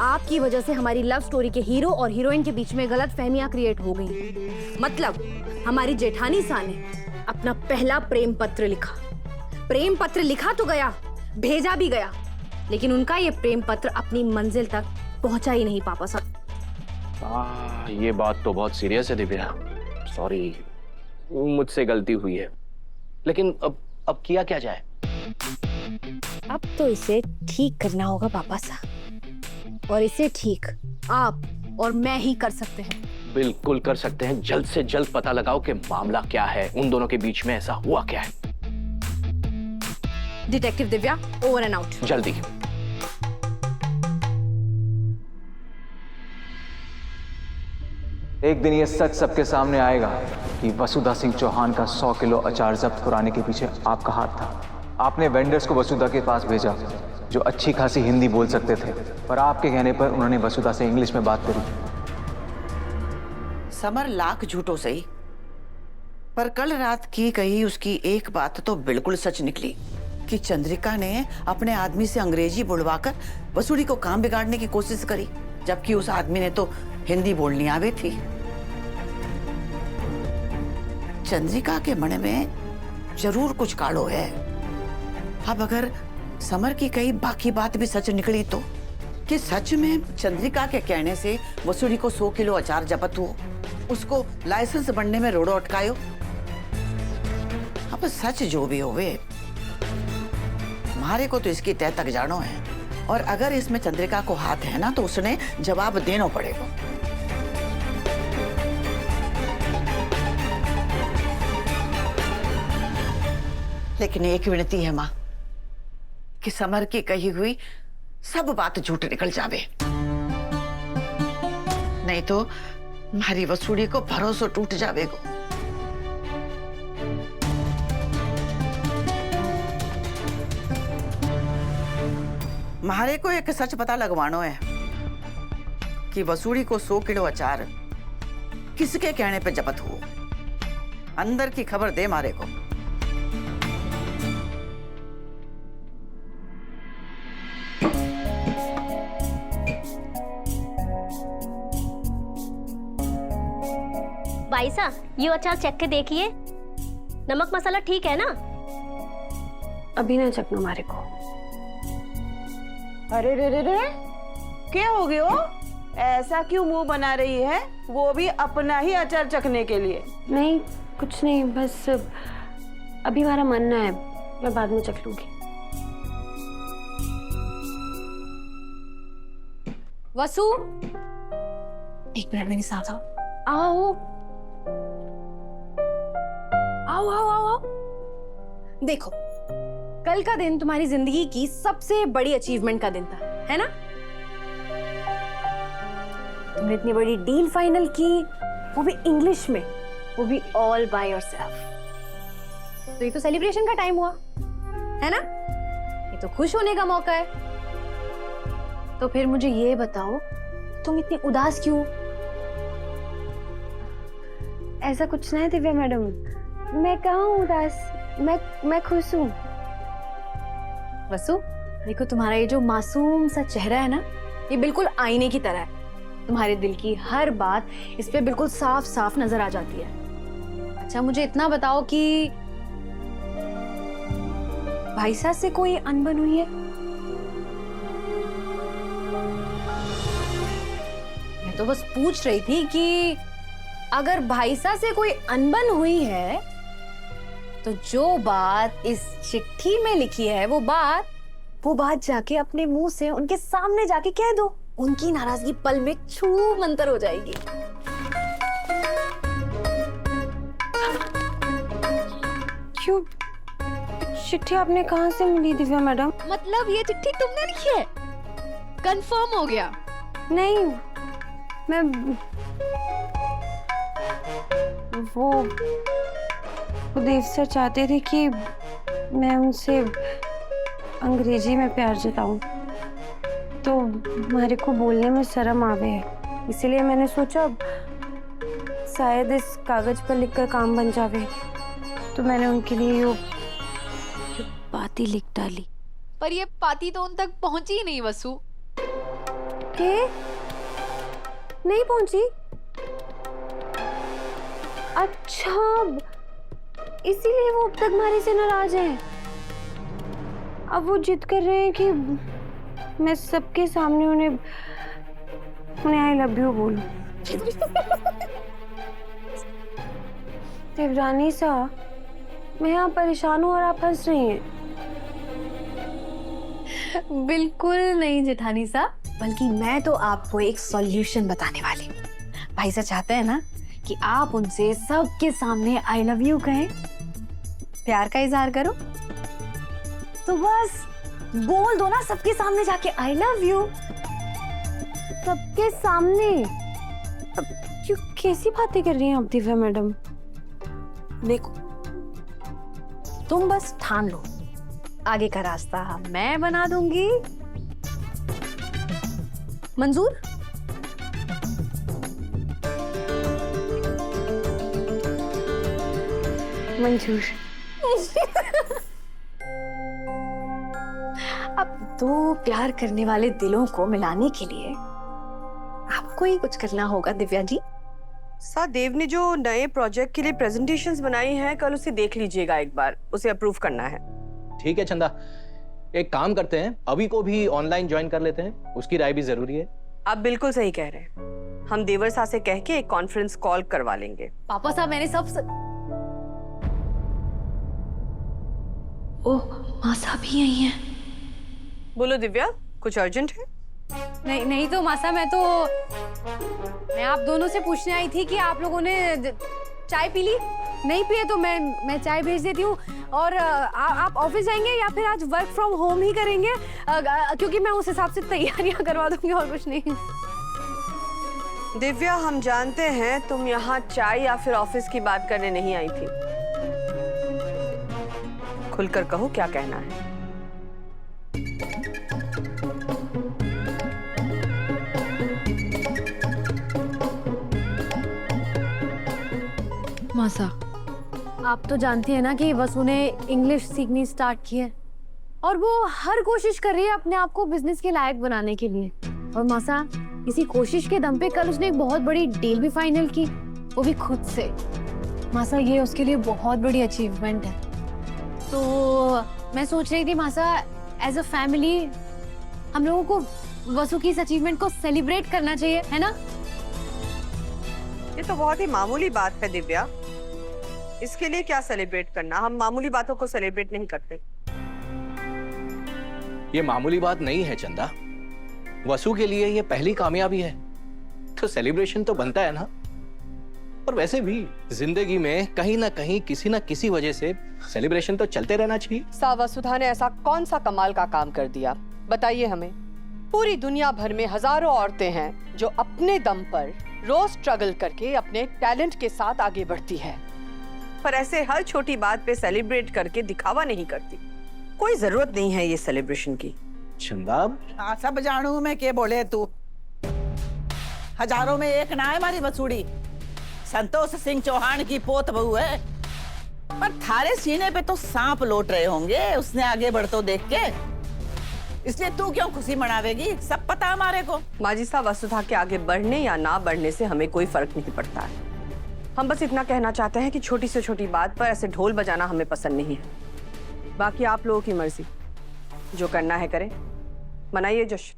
आपकी वजह से हमारी लव स्टोरी के हीरो और हीरोइन के बीच में गलत फहमियां क्रिएट हो गई। मतलब हमारी जेठानी सा ने अपना पहला प्रेम पत्र लिखा। प्रेम पत्र लिखा तो गया, भेजा भी गया, लेकिन उनका ये प्रेम पत्र अपनी मंजिल तक पहुंचा ही नहीं पापा साहब। ये बात तो बहुत सीरियस है दिव्या। सॉरी, मुझसे गलती हुई है, लेकिन अब किया क्या जाए? अब तो इसे ठीक करना होगा पापा साहब, और इसे ठीक आप और मैं ही कर सकते हैं। बिल्कुल कर सकते हैं। जल्द से जल्द पता लगाओ कि मामला क्या है, उन दोनों के बीच में ऐसा हुआ क्या है। Detective Divya, over and out. जल्दी। एक दिन ये सच सबके सामने आएगा कि वसुधा सिंह चौहान का 100 किलो अचार जब्त कराने के पीछे आपका हाथ था। आपने वेंडर्स को वसुधा के पास भेजा जो अच्छी खासी हिंदी बोल सकते थे, पर आपके कहने पर उन्होंने वसुधा से इंग्लिश में बात करी। समर लाख झूठों सही, पर कल रात की कही उसकी एक बात तो बिल्कुल सच निकली कि चंद्रिका ने अपने आदमी से अंग्रेजी बुलवाकर वसूली को काम बिगाड़ने की कोशिश करी, जबकि उस आदमी ने तो हिंदी बोलनी आवे थी। चंद्रिका के मन में जरूर कुछ कालो है। अब अगर समर की कई बाकी बात भी सच निकली तो, कि सच में चंद्रिका के कहने से वसूली को 100 किलो अचार जब्त हुआ, उसको लाइसेंस बनने में रोड़ो अटकायो। अब सच जो भी होवे, हमारे को तो इसकी तय तक जानो है, और अगर इसमें चंद्रिका को हाथ है ना तो उसने जवाब देना पड़ेगा। लेकिन एक विनती है माँ, कि समर की कही हुई सब बात झूठ निकल जावे, नहीं तो हमारी वसूली को भरोसा टूट जावेगो। हमारे को एक सच पता लगवानो है कि वसूली को 100 किलो अचार किसके कहने पे जब्त हुआ। अंदर की खबर दे मारे को। भाई साहब, ये अचार चख के देखिए, नमक मसाला ठीक है ना? अभी ना चखना मारे को। अरे रे रे रे, क्या हो गया हो? ऐसा क्यों मुंह बना रही है, वो भी अपना ही अचार चखने के लिए? नहीं, कुछ नहीं, बस अभी हमारा मन ना है, मैं बाद में चख लूंगी। वसु, एक मिनट मेरे साथ आओ। आओ आओ आओ आओ आओ। देखो, कल का दिन तुम्हारी जिंदगी की सबसे बड़ी अचीवमेंट का दिन था, है ना? तुमने इतनी बड़ी डील फाइनल की, वो भी इंग्लिश में, वो भी ऑल बाय योरसेल्फ। तो ये तो सेलिब्रेशन का टाइम हुआ, है ना? ये तो खुश होने का मौका है। तो फिर मुझे ये बताओ, तुम इतनी उदास क्यों? ऐसा कुछ नहीं दिव्या मैडम, मैं कहाँ हूँ उदास, मैं खुश हूँ। वसु, देखो तुम्हारा ये जो मासूम सा चेहरा है ना, ये बिल्कुल आईने की तरह है। तुम्हारे दिल की हर बात इस पे बिल्कुल साफ साफ नजर आ जाती है। अच्छा, मुझे इतना बताओ कि भाई साहब से कोई अनबन हुई है? मैं तो बस पूछ रही थी कि अगर भाई साहब से कोई अनबन हुई है तो जो बात इस चिट्ठी में लिखी है वो बात जाके अपने मुंह से उनके सामने जाके कह दो। उनकी नाराजगी पल में छू मंतर हो जाएगी। क्यों? चिट्ठी आपने कहाँ से मिली दिव्या मैडम? मतलब ये चिट्ठी तुमने लिखी है? कंफर्म हो गया? नहीं, मैं वो देव सर चाहते थे कि मैं उनसे अंग्रेजी में प्यार जताऊं, तो हमारे को बोलने में शर्म आवे है, इसलिए मैंने सोचा शायद इस कागज पर लिखकर काम बन जावे, तो मैंने उनके लिए ये पाती लिख डाली। पर ये पाती तो उन तक पहुंची ही नहीं वसु। के नहीं पहुंची? अच्छा, इसीलिए वो अब तक हमारे से नाराज है। अब वो जिद कर रहे हैं कि मैं सबके सामने उन्हें आई लव यू बोलूं। देवरानी सा, मैं यहाँ परेशान हूँ और आप हंस रही हैं। बिल्कुल नहीं जेठानी सा, बल्कि मैं तो आपको एक सॉल्यूशन बताने वाली हूँ। भाई साहब चाहते हैं ना कि आप उनसे सबके सामने आई लव यू कहें, प्यार का इजहार करो। तो बस बोल दो ना सबके सामने जाके आई लव यू, सबके सामने। अब क्यों, कैसी बातें कर रही हैं आप दिव्या मैडम? देखो, तुम बस ठान लो, आगे का रास्ता मैं बना दूंगी। मंजूर? मंजूर। अब दो प्यार करने वाले दिलों को मिलाने के लिए आपको ही कुछ करना होगा दिव्या जी। देव ने जो नए प्रोजेक्ट के लिए प्रेजेंटेशंस बनाई हैं, कल उसे देख लीजिएगा एक बार, उसे अप्रूव करना है। ठीक है चंदा, एक काम करते हैं, अभी को भी ऑनलाइन ज्वाइन कर लेते हैं, उसकी राय भी जरूरी है। आप बिल्कुल सही कह रहे हैं, हम देवर साहब से कह के एक कॉन्फ्रेंस कॉल करवा लेंगे। पापा साहब, मैंने ओह, माँ साहब भी यही हैं। बोलो दिव्या, कुछ अर्जेंट है? नहीं तो माँ साहब, मैं आप दोनों से पूछने आई थी कि आप लोगों ने चाय पी ली? नहीं पिए तो मैं चाय भेज देती हूँ। और आप ऑफिस जाएंगे या फिर आज वर्क फ्रॉम होम ही करेंगे? क्योंकि मैं उस हिसाब से तैयारियां करवा दूंगी, और कुछ नहीं। दिव्या, हम जानते हैं तुम यहाँ चाय या फिर ऑफिस की बात करने नहीं आई थी। खुलकर कहो क्या कहना है। मासा, आप तो जानती है ना कि वसु ने इंग्लिश सीखनी स्टार्ट की है और वो हर कोशिश कर रही है अपने आप को बिजनेस के लायक बनाने के लिए। और मासा, इसी कोशिश के दम पे कल उसने एक बहुत बड़ी डील भी फाइनल की, वो भी खुद से। मासा, ये उसके लिए बहुत बड़ी अचीवमेंट है। तो मैं सोच रही थी मासा, एज अ फैमिली हम लोगों को वसु की इस अचीवमेंट को सेलिब्रेट करना चाहिए, है ना? ये तो बहुत ही मामूली बात है दिव्या, इसके लिए क्या सेलिब्रेट करना? हम मामूली बातों को सेलिब्रेट नहीं करते। ये मामूली बात नहीं है चंदा, वसु के लिए ये पहली कामयाबी है, तो सेलिब्रेशन तो बनता है ना। और वैसे भी जिंदगी में कहीं ना कहीं किसी ना किसी वजह से सेलिब्रेशन तो चलते रहना चाहिए। वसुधा ने ऐसा कौन सा कमाल का काम कर दिया, बताइए हमें। पूरी दुनिया भर में हजारों औरतें हैं जो अपने दम पर रोज स्ट्रगल करके अपने टैलेंट के साथ आगे बढ़ती है, पर ऐसे हर छोटी बात पे सेलिब्रेट करके दिखावा नहीं करती। कोई जरूरत नहीं है ये सेलिब्रेशन की। चंदा, हाँ, सब जानू मैं, के बोले तू? हजारों में एक ना है हमारी बसूड़ी। संतोष सिंह चौहान की पोत बहू है, पर थारे सीने पे तो सांप लौट रहे होंगे उसने आगे बढ़तो देख के, इसलिए तू क्यों खुशी मनावेगी? सब पता हमारे को। माजी साहब, वसुधा के आगे बढ़ने या ना बढ़ने से हमें कोई फर्क नहीं पड़ता है। हम बस इतना कहना चाहते हैं कि छोटी से छोटी बात पर ऐसे ढोल बजाना हमें पसंद नहीं है। बाकी आप लोगों की मर्जी, जो करना है करें, मनाइए जश्न।